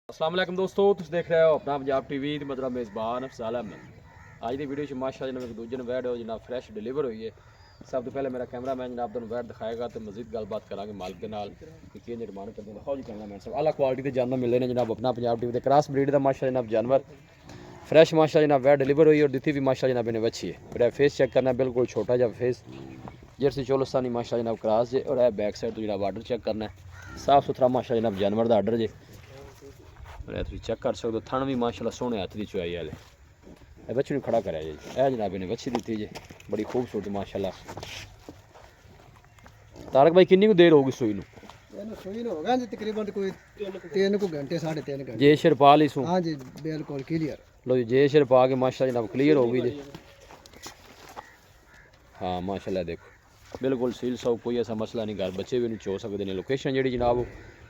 अस्सलाम वालेकुम दोस्तों, तुम देख रहे हो अपना पंजाब टीवी ते मतलब मेज़बान अफज़ल अहमद। अज की वीडियो माशा जनाब एक दूजे वैड हो जनाब फ्रैश डिलीवर हुई है। सब तो पहले मेरा कैमरा मैन जनाब तुम वैड दिखाएगा तो मजीद गलबात करांगे मालिक के नाल कि किए निर्माण करते हैं। दिखाओ जी कैमरा मैन सब अला क्वालिटी के जानवर मिले ने जनाब अपना पंजाब टीवी क्रॉस ब्रीड का माशा जनाब जानवर फ्रैश माशा जनाब वैड डिलीवर हुई और दी भी माशा जनाब इन्हें बची है। फिर फेस चेक करना बिल्कुल छोटा जा फेस जर्सी चोलस्तानी माशा जनाब क्रॉस जे और बैक साइड तो जनाब आर्डर चेक करना है। साफ सुथरा माशा जनाब जानवर का आर्डर जे चेक कर सकते हो। थन भी माशाल्लाह सोहने हथ की चुआई वाले बच्चे ने खड़ा कराया जी। यह जनाब ने बच्ची दी जी बड़ी खूबसूरत माशाल्लाह। तारक भाई किन्नी देर होगी सूई जी तकरीबन कोई 3 घंटे 3.5 घंटे जे शिरपाल ही सू। हाँ जी बिल्कुल क्लियर। लो जी जे शिरपा के माशाल्लाह जनाब क्लियर होगी जी। हाँ माशाल्लाह देखो बिल्कुल सील सौ कोई ऐसा मसला नहीं। घर बच्चे भी नहीं चो सकते हैं। लोकेशन जी जनाब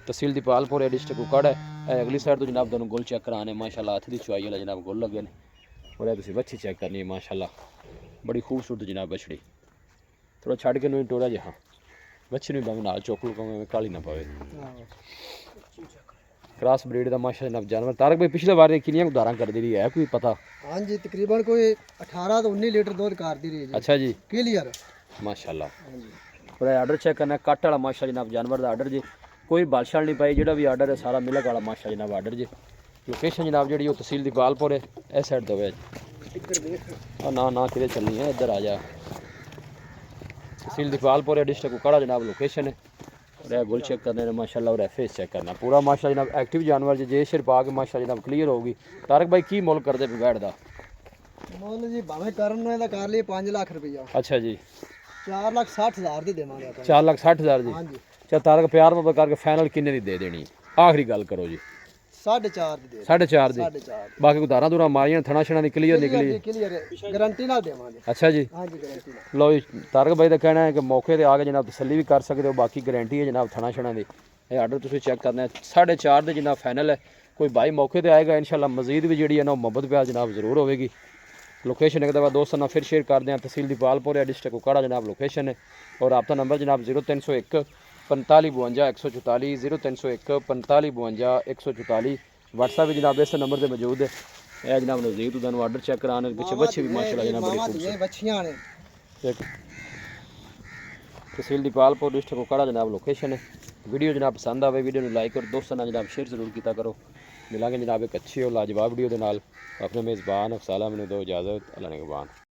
तहसील दीपालपुर है डिस्ट्रिक्ट कुकड़ है। अगली साइड तो जनाब तुम गुल चेक कराने माशाल्लाह हथ की चुआई वाला जनाब गुल लगे ने और तुम बच्ची चेक करनी है माशाल्लाह बड़ी खूबसूरत जनाब बछड़ी। थोड़ा छड़ के नहीं टोरा जी। हाँ बच्ची नहीं भावे नाल चौक लुका काली ना पवे। क्रॉस ब्रीड का माशा जनाब जानवर। तारक भाई पिछले बार किनिया धारा कर दी रही है कोई पता? हाँ जी तकरीबन कोई 18 तो 19 लीटर दूध कर दी रही है। अच्छा जी क्लियर माशाल्लाह। और आर्डर चेक करना कट वाला माशा जनाब जानवर का आर्डर जी। कोई बालशाल नहीं पाई जो भी आर्डर है सारा मिलक वाला माशा जनाब आर्डर जी। लोकेशन जनाब जी तहसील दीपालपुर है इस साइड दवे ना ना कि चलनी है इधर आ जा। तहसील दीपालपुर है डिस्ट्रिक्ट कुकड़ा जनाब लोकेशन है। और गुल चेक करने ने माशाल्लाह और फेस चेक करना पूरा माशा जनाब एक्टिव जानवर जी। जे शिर पा के माशा जनाब क्लियर होगी। तारक भाई की मुल करते बैठ का मुल जी भावे करन कर लिए 5 लाख रुपया। अच्छा जी 4,60,000 दी देवांगे। 4,60,000 जी। हाँ जी अच्छा तारक प्यार में करके फाइनल किन्ने दी दे देनी आखिरी गल करो जी? 4.5 दी दे। 4.5 दी। 4.5 बाकी दारा दूरा मारियां थना छना दी क्लियर निकली। क्लियर गारंटी ना देवांगे। अच्छा जी हाँ जी गारंटी ना। लो जी तारक भाई का कहना है कि मौके पर आके जनाब तसली भी कर सकते हो। बाकी गारंटी है जनाब थना छना की। ये आर्डर तुम चेक करना है 4.5 के जनाब फाइनल है। कोई भाई मौके पर आएगा इंशाल्लाह मजीद भी जी ना मुहब्बत प्यार जनाब जरूर होगी। लोकेशन एक दफ़ा दोस्तों फिर शेयर कर दें। तहसील दीपालपुर है डिस्ट्रिक्ट कुकड़ा जनाब लोकेशन है। और आपका नंबर जनाब 0301 45 52 144 0301 45 52 144 व्हाट्सएप जनाब इस नंबर पर मौजूद है। यह जनाब नज़दीक तो तुम आर्डर चेक कराने पिछले बच्चे भी माशाल्लाह जनाब बड़ी खूबसूरत। तहसील दीपालपुर डिस्ट्रिक्ट कुकड़ा जनाब लोकेशन है। वीडियो जनाब पसंद आए वीडियो में लाइक और दोस्तों जनाब शेयर जरूर किया करो। मिलेंगे जनाब एक अच्छी और लाजवाब वीडियो के नाल। अपने मेज़बान अफज़ल अहमद दो इजाज़त अल्लाह निगहबान।